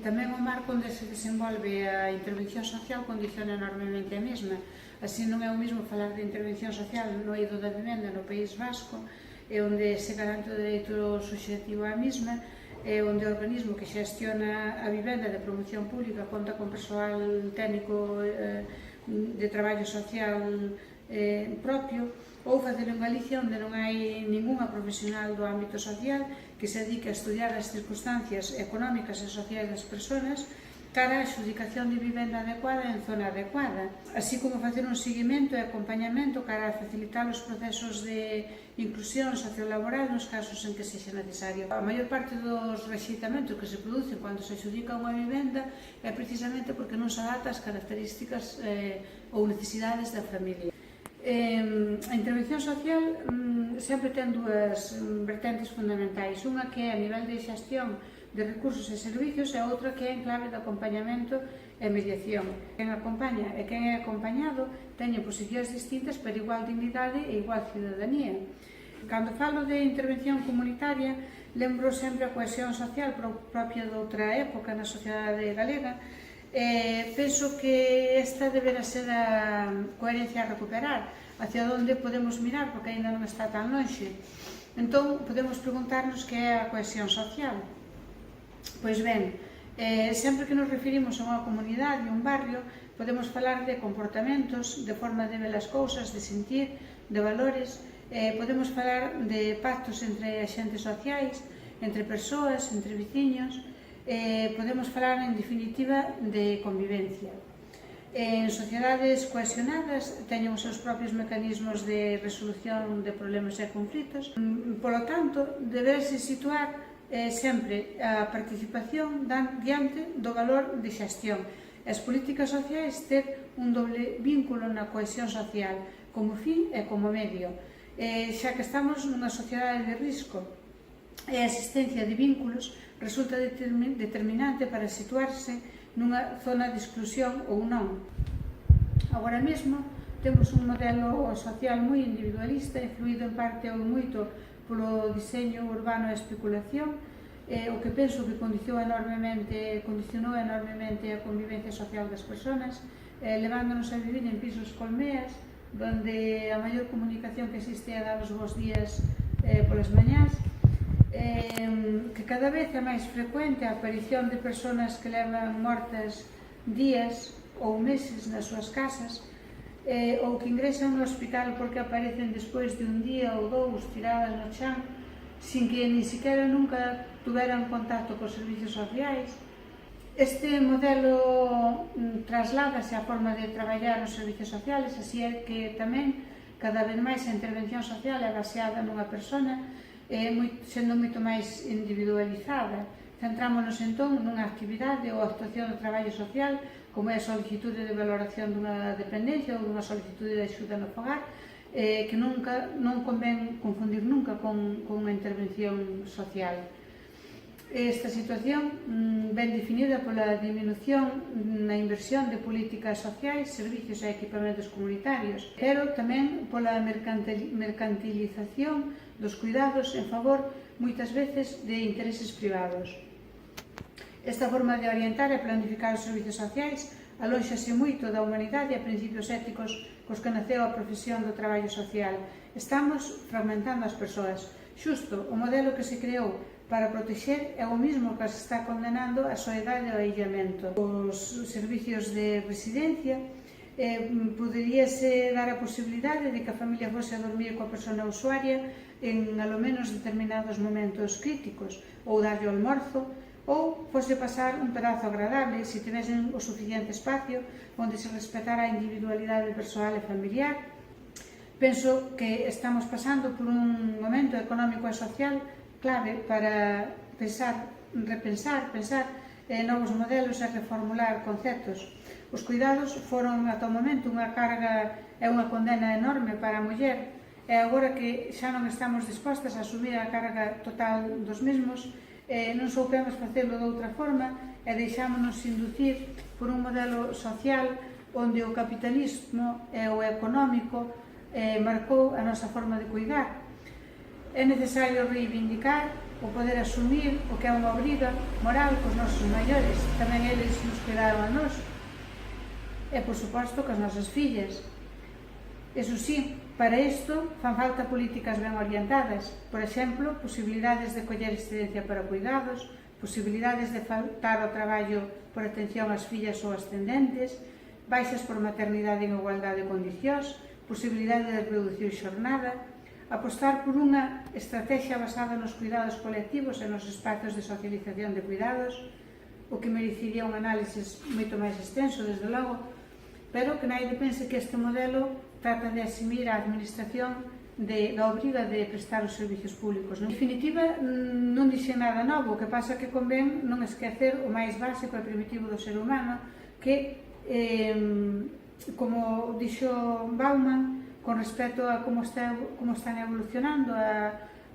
Tamén o marco onde se desenvolve a intervención social condiciona enormemente a mesma. Así non é o mesmo falar de intervención social no eido da vivenda no País Vasco, onde se garante o dereito subxectivo á mesma, onde o organismo que xestiona a vivenda de promoción pública conta con persoal técnico de traballo social propio, ou facelo en Galicia, onde non hai ningunha profesional do ámbito social que se dedique a estudiar as circunstancias económicas e sociais das persoas cara á adxudicación de vivenda adecuada en zona adecuada, así como facer un seguimento e acompañamento cara a facilitar os procesos de inclusión sociolaboral nos casos en que sexa necesario. A maior parte dos rexeitamentos que se producen cando se adxudica unha vivenda é precisamente porque non se adapta ás características ou necesidades da familia. A intervención social sempre ten dúas vertentes fundamentais, unha que é a nivel de xestión de recursos e servicios e outra que é en clave de acompañamento e mediación. Quen acompaña e quen é acompañado teñen posicións distintas pero igual dignidade e igual cidadanía. Cando falo de intervención comunitaria, lembro sempre a cohesión social propia de outra época na sociedade galega. Penso que esta deberá ser a coherencia a recuperar, hacia onde podemos mirar, porque ainda non está tan lonxe. Entón, podemos preguntarnos que é a cohesión social. Pois ben, sempre que nos referimos a unha comunidade, un barrio, podemos falar de comportamentos, de forma de ver as cousas, de sentir, de valores, podemos falar de pactos entre axentes sociais, entre persoas, entre veciños, podemos falar, en definitiva, de convivencia. En sociedades cohesionadas teñen os seus propios mecanismos de resolución de problemas e conflitos. Polo tanto, deberse situar sempre a participación diante do valor de xestión. As políticas sociais ter un doble vínculo na cohesión social, como fin e como medio. Xa que estamos nunha sociedade de risco e a existencia de vínculos resulta determinante para situarse nunha zona de exclusión ou non. Agora mesmo temos un modelo social moi individualista, influído en parte ou moito polo diseño urbano e especulación, o que penso que condicionou enormemente a convivencia social das persoas, levándonos a vivir en pisos colmeas, onde a maior comunicación que existe é dar os bons días polas mañás, que cada vez é máis frecuente a aparición de persoas que levan mortas días ou meses nas súas casas, ou que ingresan no hospital porque aparecen despois de un día ou dous tiradas no chan, sin que ni siquiera nunca tuveran contacto cos servicios sociais. Este modelo trasládase á forma de traballar nos servicios sociales, así é que tamén cada vez máis a intervención social é baseada nunha persona, sendo moito máis individualizada. Centrámonos entón nunha actividade ou actuación de traballo social, como é a solicitude de valoración dunha dependencia ou dunha solicitude de axuda no fogar, que non convén confundir nunca con unha intervención social. Esta situación ben definida pola diminución na inversión de políticas sociais, servicios e equipamentos comunitarios, pero tamén pola mercantilización dos cuidados en favor, moitas veces, de intereses privados. Esta forma de orientar e planificar os servicios sociais alóxase moito da humanidade e principios éticos cos que naceu a profesión do traballo social. Estamos fragmentando as persoas. Xusto, o modelo que se creou para protexer é o mismo que se está condenando a soidade e o aillamento. Os servicios de residencia poderíase dar a posibilidade de que a familia fose a dormir coa persona usuaria en alo menos determinados momentos críticos, ou darlle o almorzo, ou fose pasar un pedazo agradable se tivesen o suficiente espacio onde se respetara a individualidade persoal e familiar. Penso que estamos pasando por un momento económico e social clave para pensar novos modelos e reformular conceptos. Os cuidados foron ata o momento unha carga e unha condena enorme para a muller, e agora que xa non estamos dispostas a asumir a carga total dos mesmos, non soupemos facelo de outra forma e deixámonos inducir por un modelo social onde o capitalismo e o económico marcou a nosa forma de cuidar. É necesario reivindicar o poder asumir o que é unha obriga moral cos nosos maiores, tamén eles nos cuidaron a nós, e por suposto cos nosas fillas. Eso sí, para isto fan falta políticas ben orientadas, por exemplo, posibilidades de coller excedencia para cuidados, posibilidades de faltar ao traballo por atención ás fillas ou ascendentes, baixas por maternidade en igualdade de condicións, posibilidade de reducir xornada, apostar por unha estrategia basada nos cuidados colectivos e nos espacios de socialización de cuidados, o que merecería un análisis moito máis extenso, desde logo, pero que naide pense que este modelo trata de asimir a administración da obriga de prestar os servicios públicos. En definitiva, non dixen nada novo, o que pasa que convén non esquecer o máis básico e primitivo do ser humano, que, como dixo Bauman, con respecto a como están evolucionando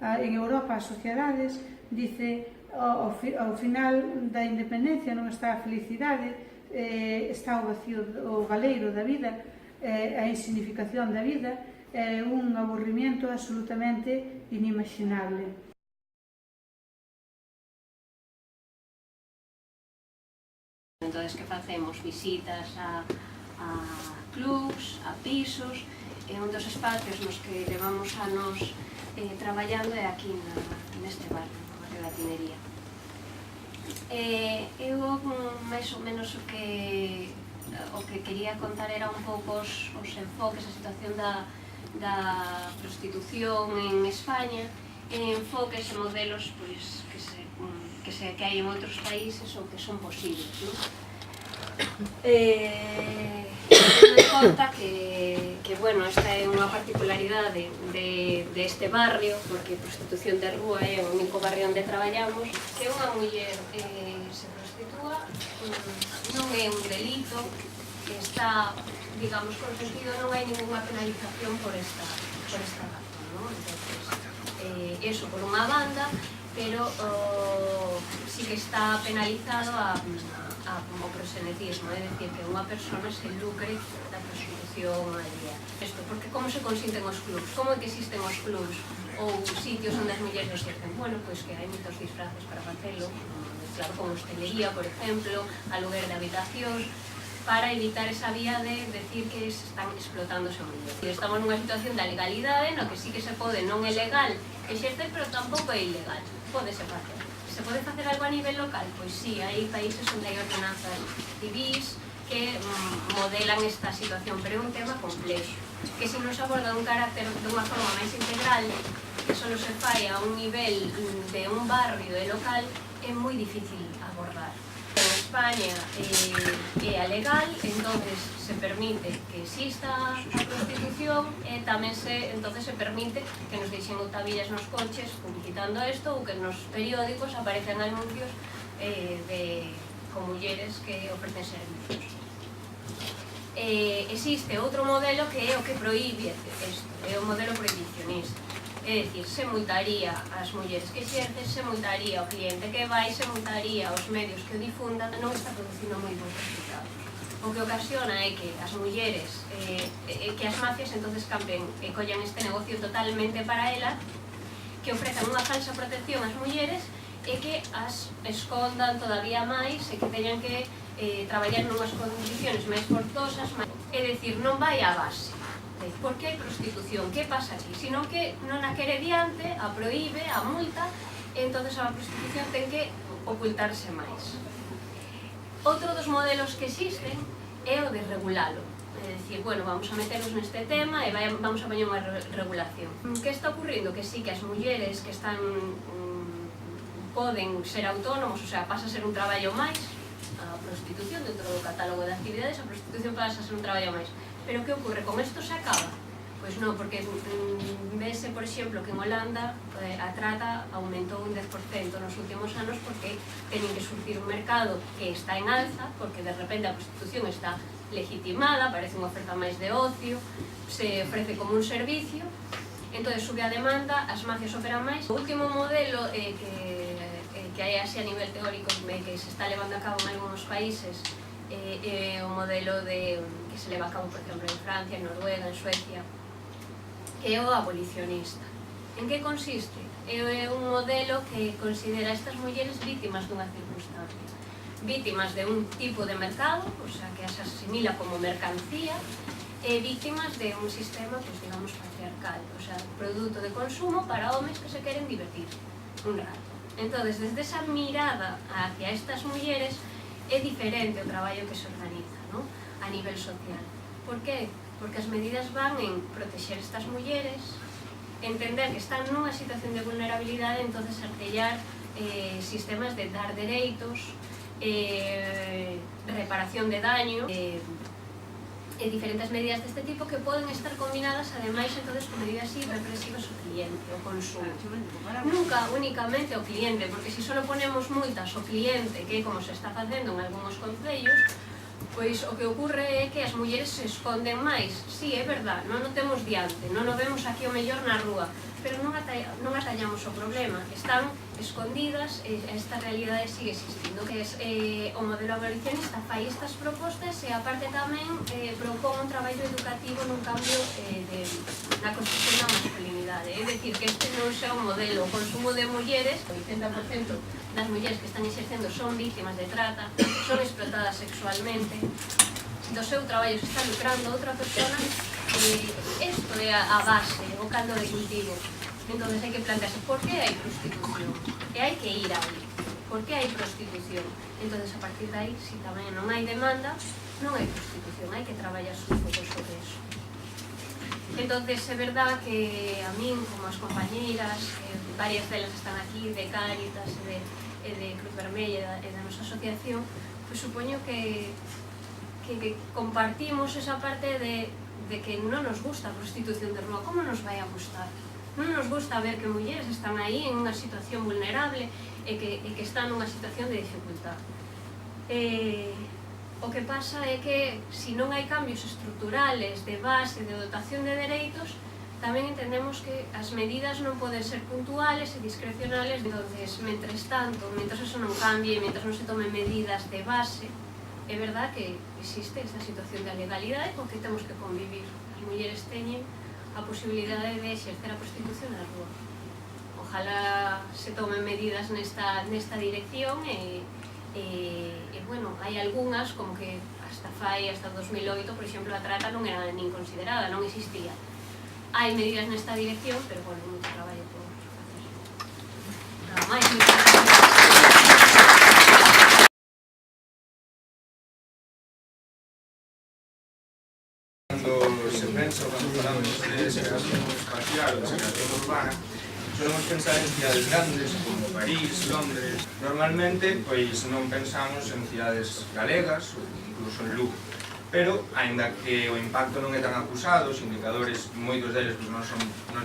en Europa as sociedades, dice, ao final da independencia non está a felicidade, está o vacío, o galeiro da vida, a insignificación da vida, é un aburrimiento absolutamente inimaginable. Entón, que facemos visitas a clubs, a pisos, é un dos espacios nos que levamos anos traballando é aquí neste barrio, no barrio da Tinería. Eu, máis ou menos, o que quería contar era un pouco os enfoques, a situación da prostitución en España, enfoques e modelos que hai en outros países ou que son posibles, non? Tendo en conta que bueno, esta é unha particularidade deste barrio, porque a prostitución de rúa é o único barrio onde traballamos, que unha muller se prostitúa non é un delito, que está, digamos, consentido, non hai ninguna penalización por esta razón, non? Entonces, eso por unha banda, pero sí que está penalizado o proxenetismo, é dicir, que unha persona se lucre da prostitución aldea. Isto, porque como se consinten os clubs? Como é que existen os clubs ou sitios onde as mulleres exercen? Bueno, pois que hai moitos disfraces para facelo, claro, como hostelería, por exemplo, aluguer de habitacións, para evitar esa vía de decir que se están explotándose a mulleres. Estamos nunha situación da legalidade no que sí que se pode, non é legal exercer, pero tampouco é ilegal, pódese facer. Se pode facer algo a nivel local? Pois sí, hai países onde hai ordenanzas civís que modelan esta situación, pero é un tema complexo, que se nos aborda un carácter dunha forma máis integral, que só se fai a un nivel de un barrio e local, é moi difícil abordar. En España é legal, entonces se permite que exista a prostitución e tamén se permite que nos deixen octavillas nos coches publicitando isto ou que nos periódicos aparecen anuncios con mulleres que ofrecen servicios. Existe outro modelo que é o que proíbe isto, é o modelo prohibicionista. É dicir, se multaría as mulleres que exercen, se multaría o cliente que vai, se multaría os medios que o difundan, non está producindo moi bons resultados. O que ocasiona é que as mulleres, que as mafias entonces campen e collan este negocio totalmente para elas, que ofrezan unha falsa protección ás mulleres e que as escondan todavía máis e que teñan que traballar nunhas condiciones máis forzosas, é dicir, non vai á base. Por que hai prostitución? Que pasa aquí? Sino que non a quere diante, a proíbe, a multa, e entón a prostitución ten que ocultarse máis. Outro dos modelos que existen é o de regulalo. É dicir, bueno, vamos a meternos neste tema e vamos a poñer unha regulación. Que está ocurrindo? Que sí, que as mulleres que están poden ser autónomos, o sea, pasa a ser un traballo máis, a prostitución dentro do catálogo de actividades, a prostitución pasa a ser un traballo máis. Pero que ocorre? Con isto se acaba? Pois non, porque vese, por exemplo, que en Holanda a trata aumentou un 10% nos últimos anos porque teñen que surtir un mercado que está en alza, porque de repente a prostitución está legitimada, parece unha oferta máis de ocio, se ofrece como un servicio, entón sube a demanda, as mafias operan máis. O último modelo que hai así a nivel teórico que se está levando a cabo en algúns países é o modelo que se leva a cabo, por exemplo, en Francia, en Noruega, en Suecia, que é o abolicionista. En que consiste? É un modelo que considera estas mulleres vítimas dunha circunstancia, vítimas de un tipo de mercado, o sea, que as asimila como mercancía, e vítimas de un sistema, pues, digamos, patriarcal, o sea, produto de consumo para homes que se queren divertir un rato. Entonces, desde esa mirada hacia estas mulleres, é diferente o traballo que se organiza, ¿no?, a nivel social. Por qué? Porque as medidas van en protexer estas mulleres, entender que están nunha situación de vulnerabilidade, entonces artellar sistemas de dar dereitos, reparación de daño, e diferentes medidas deste tipo que poden estar combinadas, ademais, entonces, con medidas represivas ao cliente, ao consumo. Nunca únicamente ao cliente, porque se só ponemos multas ao cliente, que é como se está facendo en algúns concellos, pois o que ocorre é que as mulleres se esconden máis. Sí, é verdad, non o temos diante, non o vemos aquí o mellor na rúa, pero non atallamos o problema. Están escondidas e esta realidade sigue existindo, que o modelo abolicionista fai estas propostas e aparte tamén propón un traballo educativo nun cambio na construcción da masculinidade. É dicir, que este non sea un modelo. O consumo de mulleres, o 80% das mulleres que están exercendo son vítimas de trata, son explotadas sexualmente, do seu traballo se está lucrando outra persona, isto é a base, o caldo de cultivo. Entón, hai que plantearse por que hai prostitución, e hai que ir aí. Por que hai prostitución? Entón, a partir de aí, se tamén non hai demanda, non hai prostitución, hai que traballar un pouco sobre eso. Entón, é verdad que a min, como as compañeiras, varias delas están aquí, de Cáritas e de Cruz Vermella e da nosa asociación, pois supoño que compartimos esa parte de que non nos gusta a prostitución de rúa. Como nos vai a gustar? Non nos gusta ver que mulleres están aí en unha situación vulnerable e que están nunha situación de dificultad. O que pasa é que, se non hai cambios estruturales de base, de dotación de dereitos, tamén entendemos que as medidas non poden ser puntuales e discrecionales. Entonces, mentres tanto, mentres eso non cambie, mentres non se tomen medidas de base, é verdad que existe esta situación de legalidade con que temos que convivir. As mulleres teñen a posibilidade de exercer a prostitución na rúa. Ojalá se tomen medidas nesta dirección e bueno, hai algunhas, como que hasta 2008, por exemplo, a trata non era nin considerada, non existía. Hai medidas nesta dirección, pero bueno, moito traballo por facer. Nada máis, moitas gracias. Se pensa, cando falamos de segregación espacial ou de segregación urbana, solemos pensar en cidades grandes como París, Londres. Normalmente, pois non pensamos en cidades galegas ou incluso en Lugo. Pero, aínda que o impacto non é tan acusado, os indicadores, moitos deles non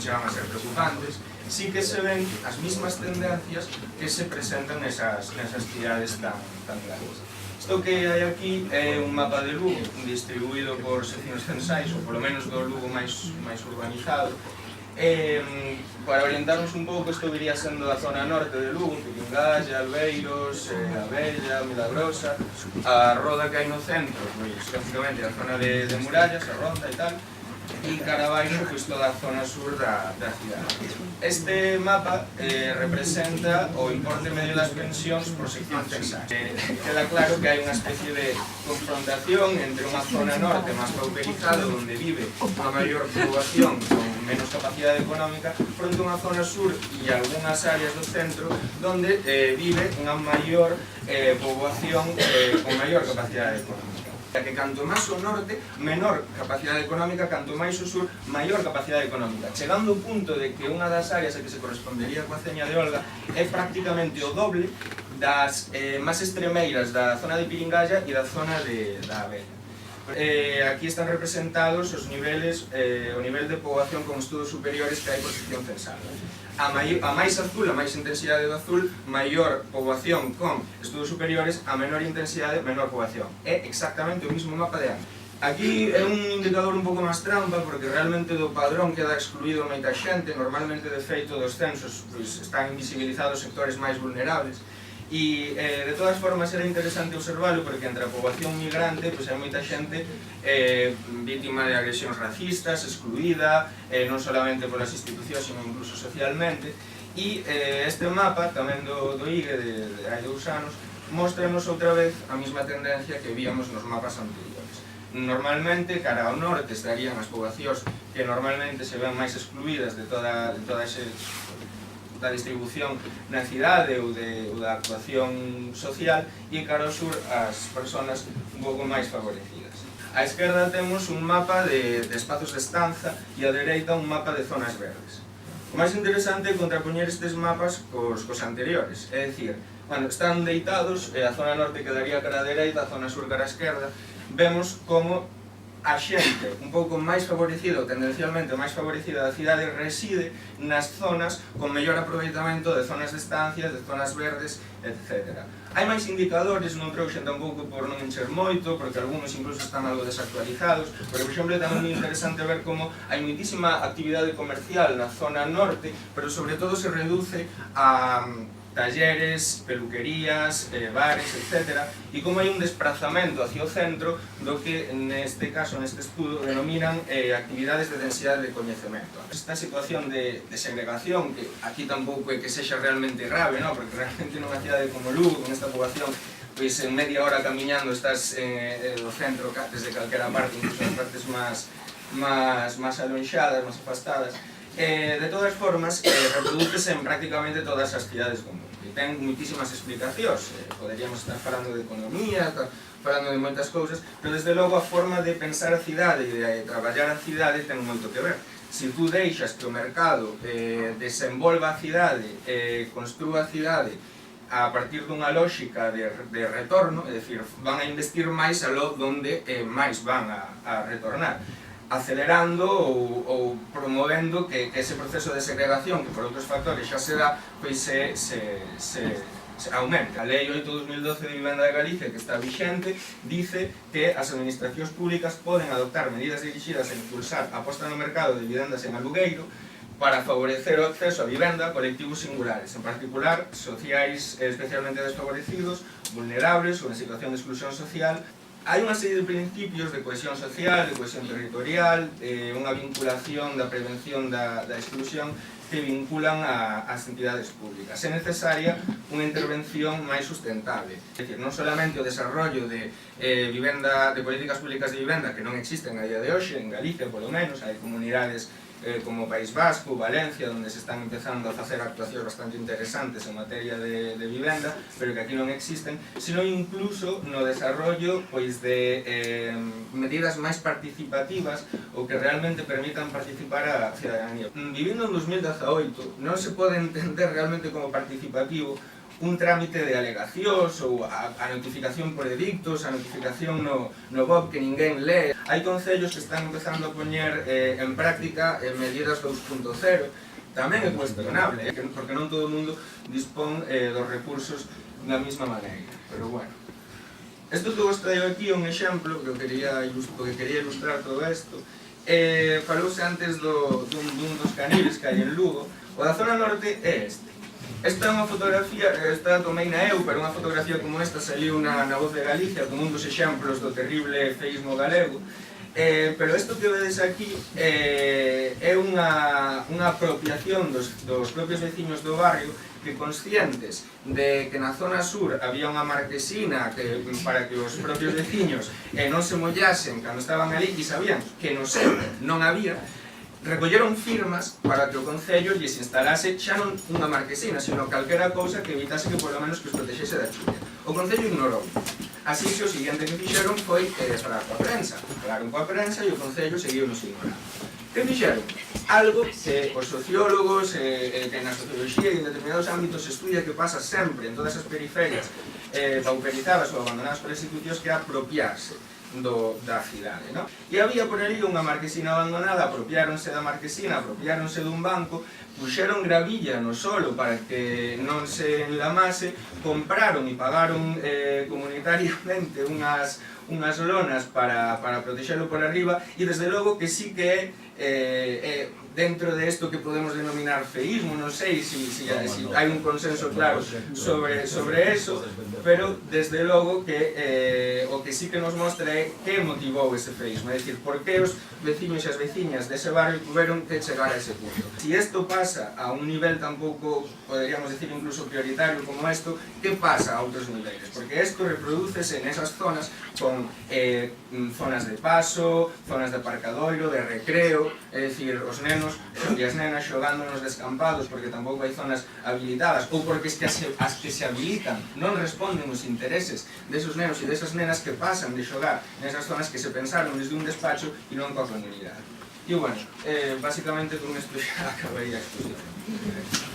chegan a ser preocupantes, sí que se ven as mismas tendencias que se presentan nesas cidades tan grandes. Isto que hai aquí é un mapa de Lugo distribuído por seccións censais, ou polo menos do Lugo máis urbanizado. Para orientarnos un pouco, isto viría sendo a zona norte de Lugo, Piringalla, Albeiros, a Bella, Milagrosa. A roda que hai no centro, pois, lógicamente, a zona de Murallas, a Ronda e tal, e cara abaixo, pois, toda a zona sur da cidade. Este mapa representa o importe medio das pensións por sección censal. Queda claro que hai unha especie de confrontación entre unha zona norte máis pauperizada, onde vive unha maior poboación con menos capacidade económica, fronte a unha zona sur e algunhas áreas do centro, onde vive unha maior poboación con maior capacidade económica. Que canto máis o norte, menor capacidade económica, canto máis o sur, maior capacidade económica, chegando ao punto de que unha das áreas a que se correspondería coa Ceña de Olga é prácticamente o doble das máis extremeiras da zona de Piringalla e da zona da Abella. Aquí están representados os niveles, o nivel de poboación con estudos superiores que hai por sección censal. A máis azul, a máis intensidade do azul, maior poboación con estudos superiores, a menor intensidade, menor poboación. É exactamente o mismo mapa de antes. Aquí é un indicador un pouco máis trampa, porque realmente do padrón queda excluído moita xente. Normalmente, de feito, dos censos están invisibilizados sectores máis vulnerables. E de todas formas era interesante observarlo porque entre a poboación migrante hai moita xente vítima de agresións racistas, excluída, non solamente polas institucións, sino incluso socialmente. E este mapa, tamén do IGE de hai 2 anos, móstranos outra vez a mesma tendencia que víamos nos mapas anteriores. Normalmente, cara ao norte, estarían as poboacións que normalmente se ven máis excluídas de toda da distribución na cidade ou da actuación social, e cara ao sur as persoas un pouco máis favorecidas. A esquerda temos un mapa de espazos de estanza e a dereita un mapa de zonas verdes. O máis interesante é contrapoñer estes mapas cos anteriores, é dicir, cando están deitados, a zona norte quedaría cara a dereita, a zona sur cara a esquerda, vemos como a xente un pouco máis favorecida ou tendencialmente máis favorecida da cidade reside nas zonas con mellor aproveitamento de zonas de estancias, de zonas verdes, etc. Hai máis indicadores, non trouxen tampouco por non encher moito, porque algúns incluso están algo desactualizados, pero, por exemplo, é tamén interesante ver como hai moitísima actividade comercial na zona norte, pero sobre todo se reduce a talleres, peluquerías, bares, etc. E como hai un desprazamento hacia o centro do que neste caso, neste estudo, denominan actividades de densidade de coñecemento. Esta situación de segregación, que aquí tampouco é que sexa realmente grave, ¿no? Porque realmente nunha cidade como Lugo, con esta poboación, pois en media hora camiñando estás do centro desde calquera parte, incluso en partes máis alonxadas, máis afastadas. De todas formas, reproducese en prácticamente todas as cidades do mundo. E ten moitísimas explicacións. Poderíamos estar falando de economía, falando de moitas cousas, pero desde logo a forma de pensar a cidade e de traballar a cidade ten moito que ver. Se tú deixas que o mercado desenvolva a cidade, construa a cidade a partir dunha lógica de retorno, é dicir, van a investir máis aló donde máis van a retornar, acelerando ou promovendo que ese proceso de segregación, que por outros factores xa se dá, pois se aumenta. A Lei 8/2012 de Vivenda de Galicia, que está vixente, dice que as administracións públicas poden adoptar medidas dirixidas a impulsar a posta no mercado de vivendas en alugueiro para favorecer o acceso a vivenda a colectivos singulares, en particular sociais especialmente desfavorecidos, vulnerables ou en situación de exclusión social. Hai unha serie de principios de cohesión social, de cohesión territorial, unha vinculación da prevención da exclusión que vinculan ás entidades públicas. É necesaria unha intervención máis sustentable. É dicir, non solamente o desarrollo de políticas públicas de vivenda que non existen a día de hoxe, en Galicia polo menos, hai comunidades como País Vasco, Valencia, onde se están empezando a facer actuacións bastante interesantes en materia de vivenda, pero que aquí non existen, sino incluso no desarrollo de medidas máis participativas ou que realmente permitan participar a cidadanía. Vivindo en 2018 non se pode entender realmente como participativo un trámite de alegacións ou a notificación por edictos, a notificación no BOP que ninguén lee. Hai concellos que están empezando a poñer en práctica medidas 2.0, tamén é cuestionable, porque non todo o mundo dispón dos recursos da mesma maneira, pero bueno. Isto que vos traio aquí é un exemplo que quería ilustrar todo isto. Falouse antes dun dos caniles que hai en Lugo. O da zona norte é este. Esta é unha fotografía, esta tomei na eu, pero unha fotografía como esta saliu na Voz de Galicia como un dos exemplos do terrible feísmo galego. Pero isto que vedes aquí é unha apropiación dos propios veciños do barrio que, conscientes de que na zona sur había unha marquesina para que os propios veciños non se mollasen cando estaban ali, e sabían que no centro non había, recolleron firmas para que o Concello lles instalase xa non unha marquesina, sino calquera cousa que evitase que polo menos que os protexese da chuvia. O Concello ignorou. Así que o seguinte que fixeron foi falar coa prensa. Falaron coa prensa e o Concello seguiu nos ignorando. Que fixeron? Algo que os sociólogos, que na socioloxía e en determinados ámbitos estudia que pasa sempre en todas as periferias pauperizadas ou abandonadas polas institucións, que é apropiarse da cidade, non? E había por ali unha marquesina abandonada, apropiáronse da marquesina, apropiáronse dun banco, puxeron gravilla no solo para que non se enlamase, compraron e pagaron comunitariamente unhas lonas para protexelo por arriba, e desde logo que sí que é dentro de isto que podemos denominar feísmo, non sei se hai un consenso claro sobre eso, pero desde logo que o que sí que nos mostra é que motivou ese feísmo, é dicir, por que os veciños e as veciñas dese barrio tiveron que chegar a ese punto. Si isto pasa a un nivel tan pouco, poderíamos decir incluso prioritario como isto, que pasa a outros niveles? Porque isto reprodúcese nesas zonas con zonas de paso, zonas de aparcadoiro, de recreo, é dicir, os nenos e as nenas xogando nos descampados porque tampouco hai zonas habilitadas ou porque as que se habilitan non responden os intereses desos nenos e desas nenas que pasan de xogar nesas zonas que se pensaron desde un despacho e non coa comunidade. E bueno, basicamente con isto xa acabei a exposición.